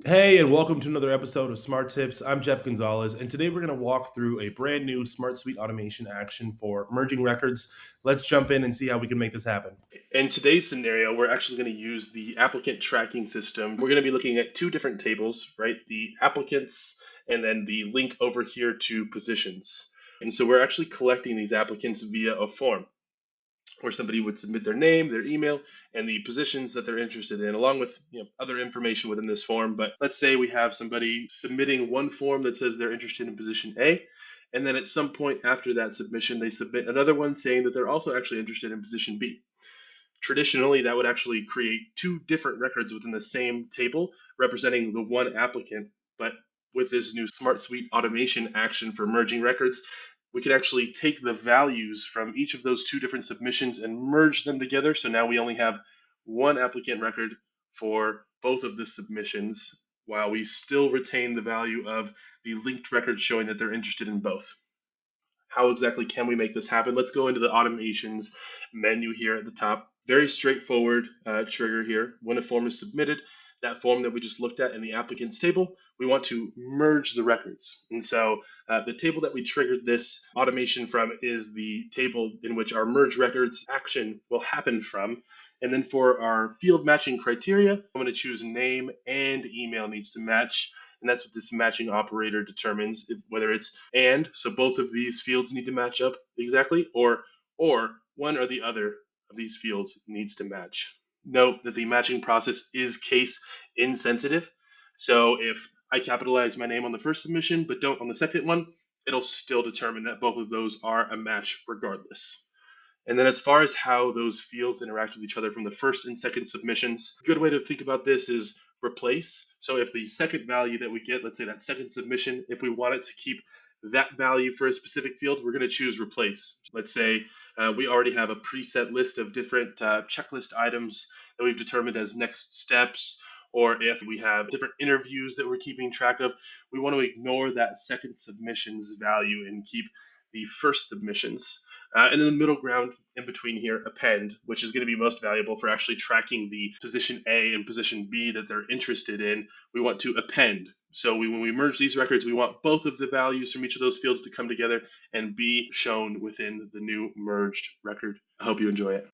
Hey, and welcome to another episode of SmartTips. I'm Jeff Gonzalez, and today we're going to walk through a brand new SmartSuite automation action for merging records. Let's jump in and see how we can make this happen. In today's scenario, we're actually going to use the applicant tracking system. We're going to be looking at two different tables, right? The applicants and then the link over here to positions. And so we're actually collecting these applicants via a form where somebody would submit their name, their email, and the positions that they're interested in, along with other information within this form. But let's say we have somebody submitting one form that says they're interested in position A, and then at some point after that submission, they submit another one saying that they're also actually interested in position B. Traditionally, that would actually create two different records within the same table representing the one applicant. But with this new SmartSuite automation action for merging records, we could actually take the values from each of those two different submissions and merge them together. So now we only have one applicant record for both of the submissions, while we still retain the value of the linked record showing that they're interested in both. How exactly can we make this happen? Let's go into the automations menu here at the top. Very straightforward trigger here. When a form is submitted, that form that we just looked at in the applicants table, we want to merge the records. And so the table that we triggered this automation from is the table in which our merge records action will happen from. And then for our field matching criteria, I'm going to choose name and email needs to match. And that's what this matching operator determines, whether it's and, so both of these fields need to match up exactly, or one or the other of these fields needs to match. Note that the matching process is case insensitive. So if I capitalize my name on the first submission but don't on the second one, it'll still determine that both of those are a match regardless. And then as far as how those fields interact with each other from the first and second submissions, a good way to think about this is replace. So if the second value that we get, let's say that second submission, if we wanted to keep that value for a specific field, we're going to choose replace. Let's say we already have a preset list of different checklist items that we've determined as next steps, or if we have different interviews that we're keeping track of, we want to ignore that second submission's value and keep the first submissions. And then the middle ground in between here, append, which is going to be most valuable for actually tracking the position A and position B that they're interested in. We want to append. So when we merge these records, we want both of the values from each of those fields to come together and be shown within the new merged record. I hope you enjoy it.